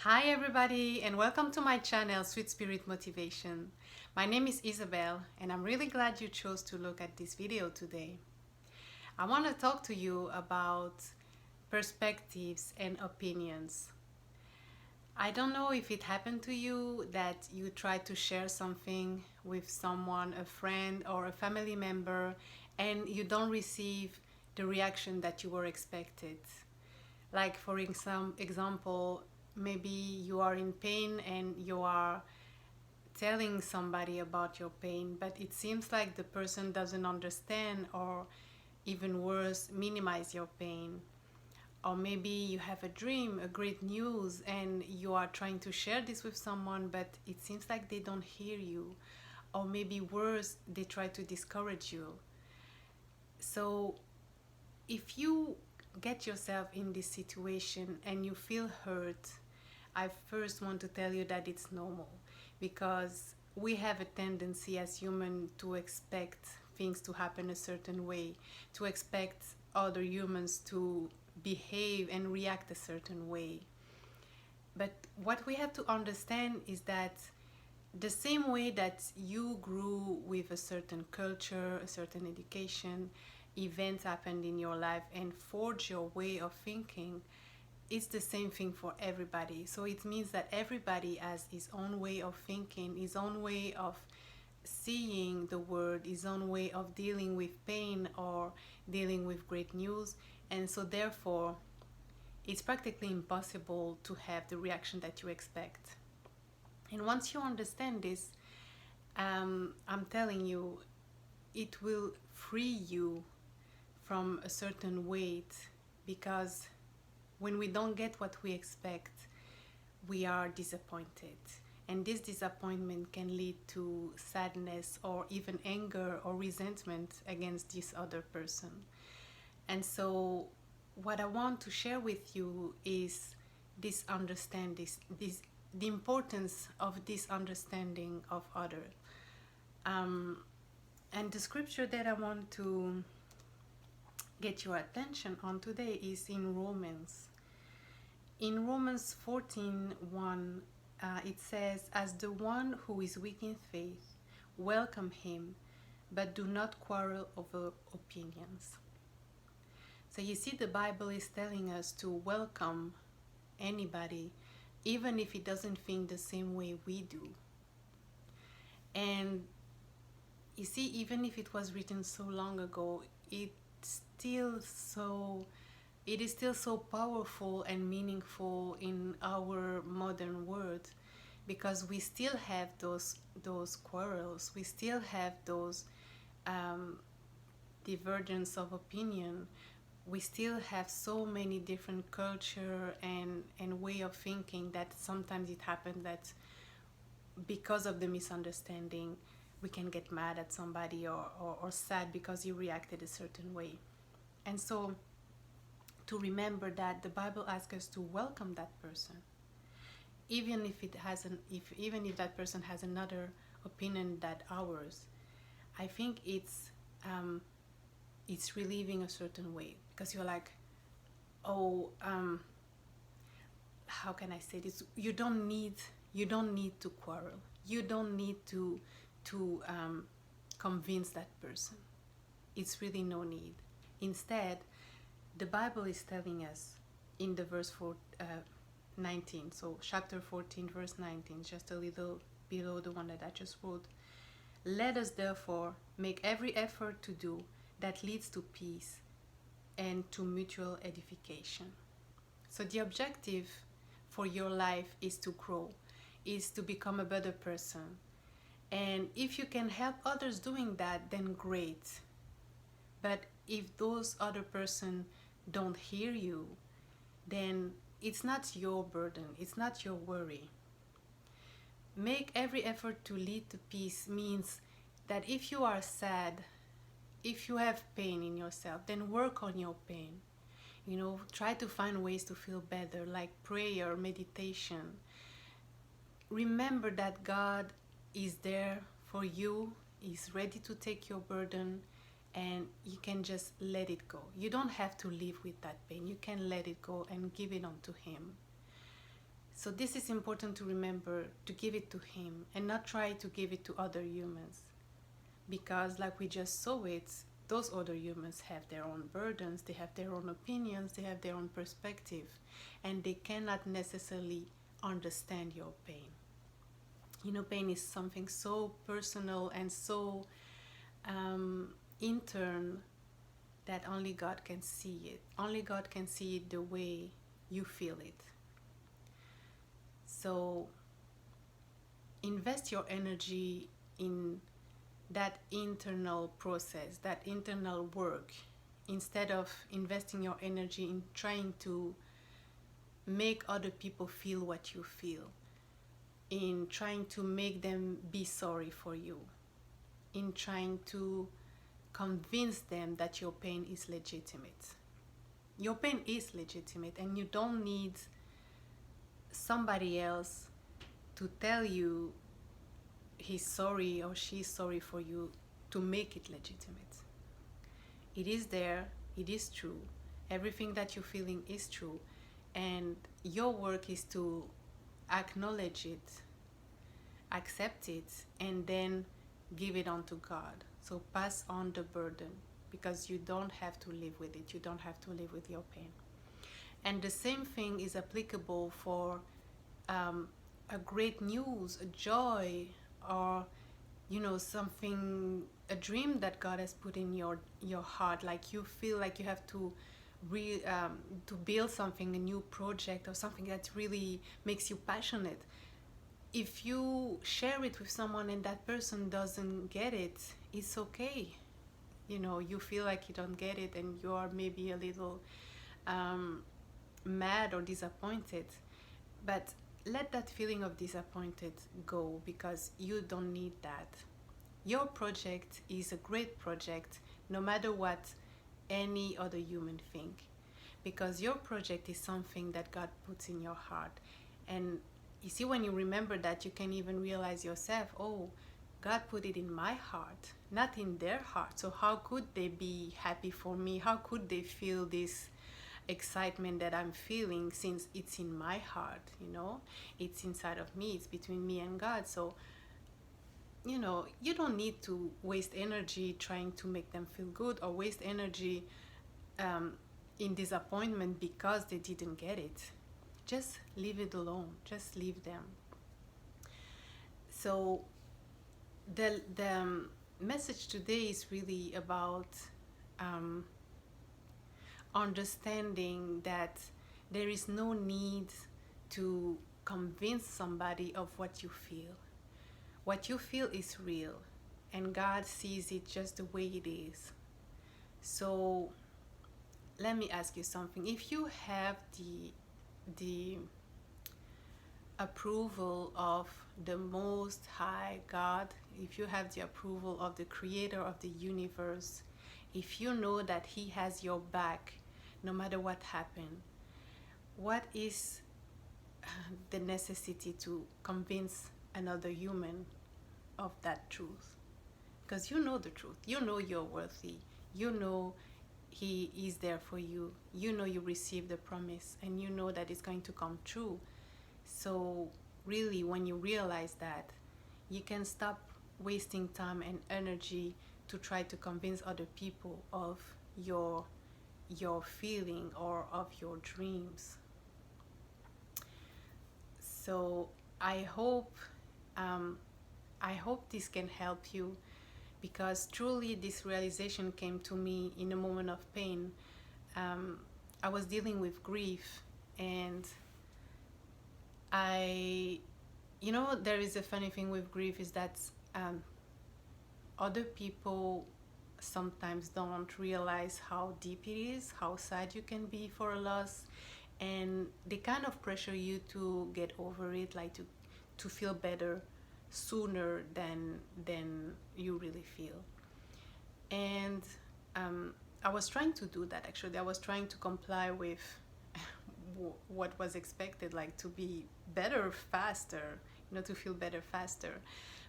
Hi everybody and welcome to my channel Sweet Spirit Motivation. My name is Isabel and I'm really glad you chose to look at this video today. I want to talk to you about perspectives and opinions. I don't know if it happened to you that you try to share something with someone, a friend or a family member, and you don't receive the reaction that you were expected. Like for example, maybe you are in pain and you are telling somebody about your pain, but it seems like the person doesn't understand, or even worse, minimize your pain. Or maybe you have a dream, a great news, and you are trying to share this with someone, but it seems like they don't hear you. Or maybe worse, they try to discourage you. So if you get yourself in this situation and you feel hurt, I first want to tell you that it's normal, because we have a tendency as humans to expect things to happen a certain way, to expect other humans to behave and react a certain way. But what we have to understand is that the same way that you grew with a certain culture, a certain education, events happened in your life and forged your way of thinking, it's the same thing for everybody. So it means that everybody has his own way of thinking, his own way of seeing the world, his own way of dealing with pain or dealing with great news. And so therefore, it's practically impossible to have the reaction that you expect. And once you understand this, I'm telling you, it will free you from a certain weight, because when we don't get what we expect, we are disappointed. And this disappointment can lead to sadness or even anger or resentment against this other person. And so what I want to share with you is this understanding, the importance of this understanding of others. And the scripture that I want to get your attention on today is in Romans. In Romans 14:1, it says, "As the one who is weak in faith, welcome him, but do not quarrel over opinions." So you see, the Bible is telling us to welcome anybody, even if he doesn't think the same way we do. And you see, even if it was written so long ago, it is still so powerful and meaningful in our modern world, because we still have those quarrels, we still have those divergence of opinion, we still have so many different culture and way of thinking, that sometimes it happens that because of the misunderstanding we can get mad at somebody, or sad because he reacted a certain way. And so to remember that the Bible asks us to welcome that person, even if even if that person has another opinion than ours. I think it's relieving a certain way, because you're like, oh, how can I say this? You don't need to quarrel. You don't need to convince that person. It's really no need. Instead, the Bible is telling us in the verse 19, so chapter 14, verse 19, just a little below the one that I just wrote. "Let us therefore make every effort to do that leads to peace and to mutual edification." So the objective for your life is to grow, is to become a better person. And if you can help others doing that, then great. But if those other person don't hear you, then it's not your burden, it's not your worry. Make every effort to lead to peace means that if you are sad, if you have pain in yourself, then work on your pain. Try to find ways to feel better, like prayer, meditation. Remember that God is there for you, He's ready to take your burden, and you can just let it go. You don't have to live with that pain. You can let it go and give it on to Him. So this is important to remember, to give it to him and not try to give it to other humans. Because like we just saw it, those other humans have their own burdens, they have their own opinions, they have their own perspective, and they cannot necessarily understand your pain. You know, pain is something so personal and so intern that only God can see it. Only God can see it the way you feel it. So invest your energy in that internal process, that internal work, instead of investing your energy in trying to make other people feel what you feel, in trying to make them be sorry for you, in trying to convince them that your pain is legitimate. Your pain is legitimate, and you don't need somebody else to tell you he's sorry or she's sorry for you to make it legitimate. It is there, it is true. Everything that you're feeling is true, and your work is to acknowledge it, accept it, and then give it on to God. So pass on the burden, because you don't have to live with it. You don't have to live with your pain. And the same thing is applicable for a great news, a joy, or something, a dream that God has put in your heart. Like you feel like you have to to build something, a new project or something that really makes you passionate. If you share it with someone and that person doesn't get it, it's okay. You feel like you don't get it and you are maybe a little mad or disappointed, but let that feeling of disappointed go, because you don't need that. Your project is a great project, no matter what any other human think, because your project is something that God puts in your heart. And you see, when you remember that, you can even realize yourself, oh, God put it in my heart, not in their heart. So how could they be happy for me? How could they feel this excitement that I'm feeling, since it's in my heart? It's inside of me, it's between me and God. So you don't need to waste energy trying to make them feel good, or waste energy in disappointment because they didn't get it. Just leave it alone, just leave them. So the message today is really about understanding that there is no need to convince somebody of what you feel. What you feel is real, and God sees it just the way it is. So let me ask you something. If you have the approval of the Most High God, if you have the approval of the Creator of the universe, if you know that He has your back no matter what happened, what is the necessity to convince another human of that truth? Because you know the truth. You know you're worthy. You know He is there for you. You know you received the promise, and you know that it's going to come true. So really, when you realize that, you can stop wasting time and energy to try to convince other people of your feeling or of your dreams. So I hope this can help you, because truly this realization came to me in a moment of pain. I was dealing with grief, and there is a funny thing with grief, is that other people sometimes don't realize how deep it is, how sad you can be for a loss, and they kind of pressure you to get over it, like to feel better sooner than you really feel. And I was trying to do that. Actually, I was trying to comply with what was expected, like to be better faster, to feel better faster.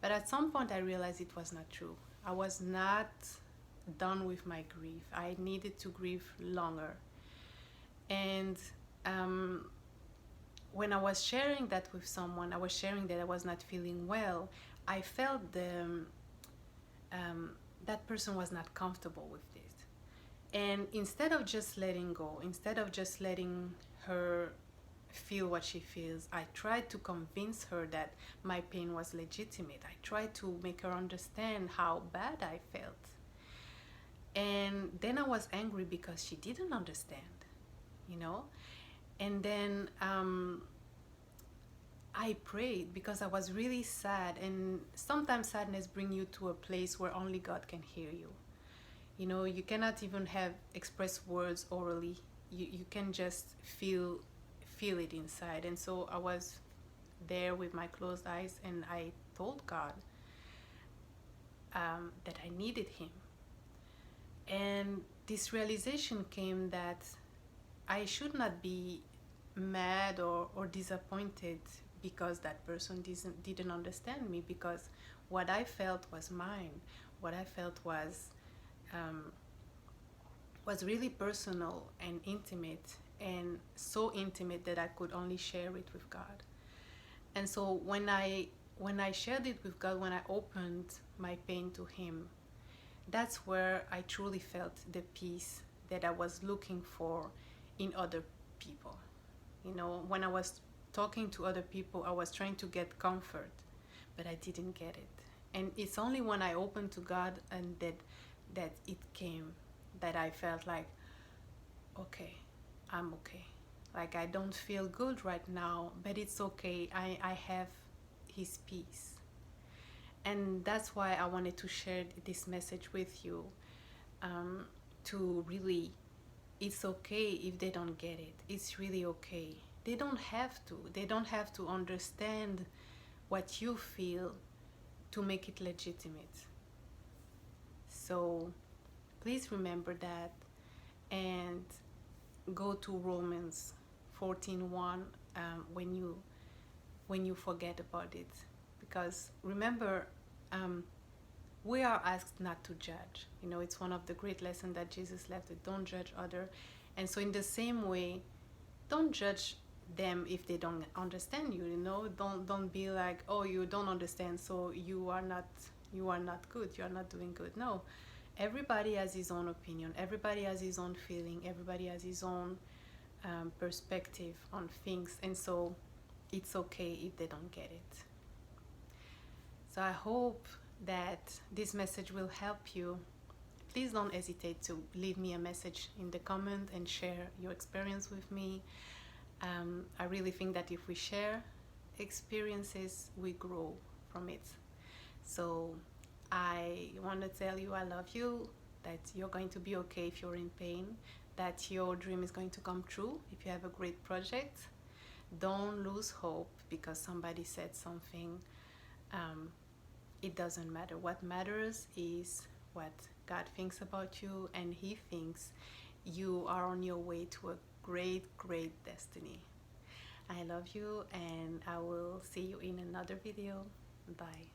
But at some point I realized it was not true. I was not done with my grief. I needed to grieve longer. And when I was sharing that with someone, I was sharing that I was not feeling well. I felt that person was not comfortable with this. And instead of just letting go, instead of just letting her feel what she feels, I tried to convince her that my pain was legitimate. I tried to make her understand how bad I felt. And then I was angry because she didn't understand, you know? And then I prayed because I was really sad. And sometimes sadness brings you to a place where only God can hear you. You know, you cannot even have express words orally. You can just feel it inside. And so I was there with my closed eyes, and I told God that I needed him. And this realization came that I should not be mad or disappointed because that person didn't understand me, because what I felt was mine. What I felt was really personal and intimate, and so intimate that I could only share it with God. And so when I shared it with God, when I opened my pain to him, that's where I truly felt the peace that I was looking for in other people. You know, when I was talking to other people, I was trying to get comfort, but I didn't get it. And it's only when I opened to God and that it came, that I felt like, okay, I'm okay. Like, I don't feel good right now, but it's okay. I have his peace. And that's why I wanted to share this message with you, to really, it's okay if they don't get it. It's really okay. They don't have to. They don't have to understand what you feel to make it legitimate. So please remember that, and go to Romans 14:1 when you forget about it, because remember, we are asked not to judge. You know, it's one of the great lessons that Jesus left with, don't judge other. And so in the same way, don't judge them if they don't understand you. You know, don't be like, oh, you don't understand, so you are not good, you are not doing good. No, everybody has his own opinion, everybody has his own feeling, everybody has his own perspective on things, and so it's okay if they don't get it. So I hope that this message will help you. Please don't hesitate to leave me a message in the comment and share your experience with me. I really think that if we share experiences, we grow from it. So I want to tell you I love you, that you're going to be okay if you're in pain, that your dream is going to come true if you have a great project. Don't lose hope because somebody said something. It doesn't matter. What matters is what God thinks about you, and he thinks you are on your way to a great, great destiny. I love you, and I will see you in another video. Bye.